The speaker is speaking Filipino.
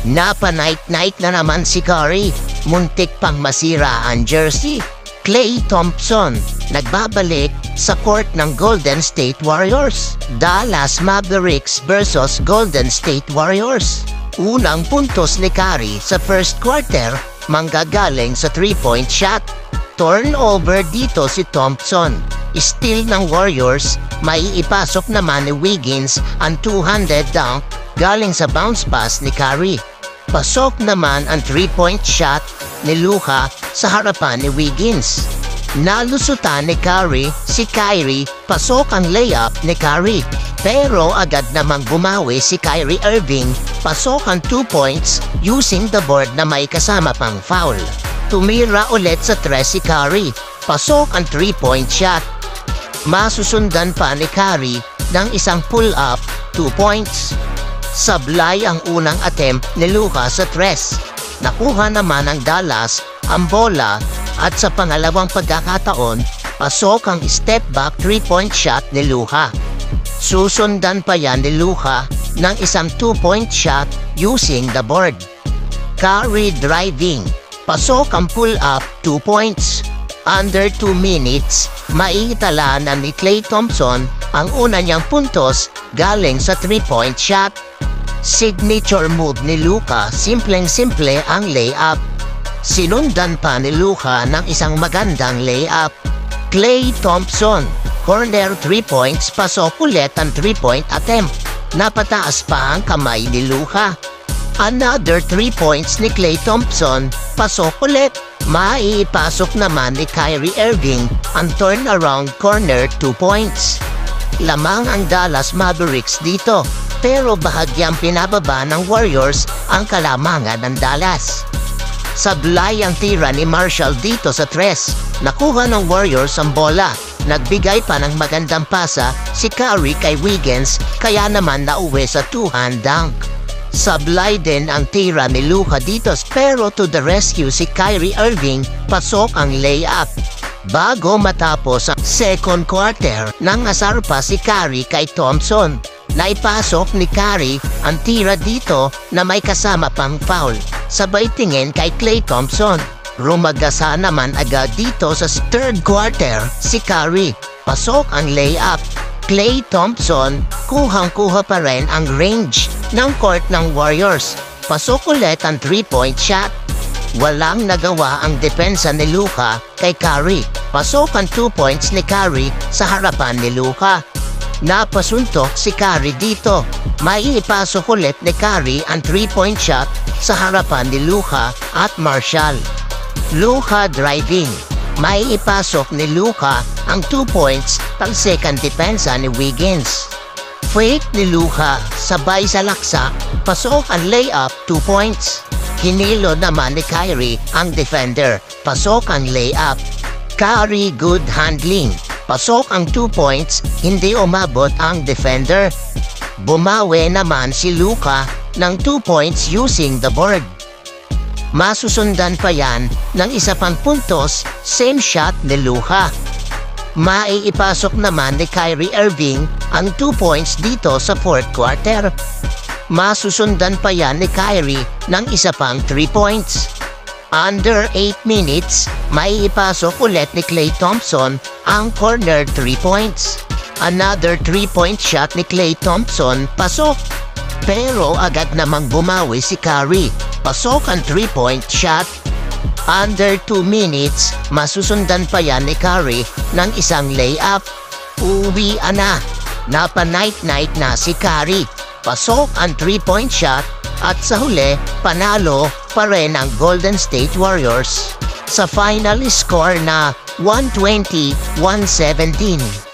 Napa-night-night na naman si Curry. Muntik pang masira ang jersey. Klay Thompson nagbabalik sa court ng Golden State Warriors. Dallas Mavericks versus Golden State Warriors. Unang puntos ni Curry sa first quarter manggagaling sa 3-point shot. Turnover dito si Thompson. Steal ng Warriors, may ipasok naman ni Wiggins ang two-handed dunk galing sa bounce pass ni Curry. Pasok naman ang 3-point shot ni Luka sa harapan ni Wiggins. Nalusutan ni Curry si Kyrie, pasok ang layup ni Curry. Pero agad namang bumawi si Kyrie Irving, pasok ang 2 points using the board na may kasama pang foul. Tumira ulit sa 3 si Curry, pasok ang 3-point shot. Masusundan pa ni Curry ng isang pull-up 2 points. Sablay ang unang attempt ni Luka sa 3. Nakuha naman ng Dallas ang bola at sa pangalawang pagkakataon, pasok ang step-back 3-point shot ni Luka. Susundan pa yan ni Luka ng isang 2-point shot using the board. Curry driving, pasok ang pull-up 2 points. Under 2 minutes, maitala na ni Klay Thompson ang una niyang puntos galing sa 3-point shot. Signature move ni Luka, simpleng-simple ang layup. Sinundan pa ni Luka ng isang magandang layup. Klay Thompson, corner 3 points, pasok ulit ang 3-point attempt. Napataas pa ang kamay ni Luka. Another 3 points ni Klay Thompson, pasok ulit. Maipasok naman ni Kyrie Irving ang turnaround corner 2 points. Lamang ang Dallas Mavericks dito, pero bahagyang pinababa ng Warriors ang kalamangan ng Dallas. Sablay ang tira ni Marshall dito sa 3. Nakuha ng Warriors ang bola. Nagbigay pa ng magandang pasa si Curry kay Wiggins, kaya naman nauwi sa 2-hand dunk. Sablay din ang tira ni Luka dito, pero to the rescue si Kyrie Irving, pasok ang layup. Bago matapos ang second quarter, nangasar pa si Curry kay Thompson. Naipasok ni Curry ang tira dito na may kasama pang foul. Sabay tingin kay Klay Thompson. Rumagasa naman agad dito sa third quarter si Curry. Pasok ang layup. Klay Thompson, kuhang-kuha pa rin ang range ng court ng Warriors. Pasok ulit ang 3-point shot. Walang nagawa ang depensa ni Luka kay Curry. Pasok ang 2 points ni Curry sa harapan ni Luka. Napasuntok si Curry dito. Maipasok ulit ni Curry ang 3-point shot sa harapan ni Luka at Marshall. Luka driving. Maipasok ni Luka ang 2 points pang second depensa ni Wiggins. Fake ni Luka, sabay sa laksa, pasok ang layup 2 points. Hinilo naman ni Kyrie ang defender, pasok ang layup. Curry good handling, pasok ang 2 points, hindi umabot ang defender. Bumawi naman si Luka ng 2 points using the board. Masusundan pa yan ng isa pang puntos, same shot ni Luka. Maiipasok naman ni Kyrie Irving ang 2 points dito sa fourth quarter. Masusundan pa yan ni Kyrie ng isa pang 3 points. Under 8 minutes, maiipasok ulit ni Klay Thompson ang corner 3 points. Another 3-point shot ni Klay Thompson, pasok. Pero agad namang bumawi si Curry. Pasok ang 3-point shot. Under 2 minutes, masusundan pa yan ni Curry ng isang layup. Uwi na. Napa-night-night na si Curry. Pasok ang 3-point shot at sa huli, panalo pa rin ang Golden State Warriors sa final score na 120-117.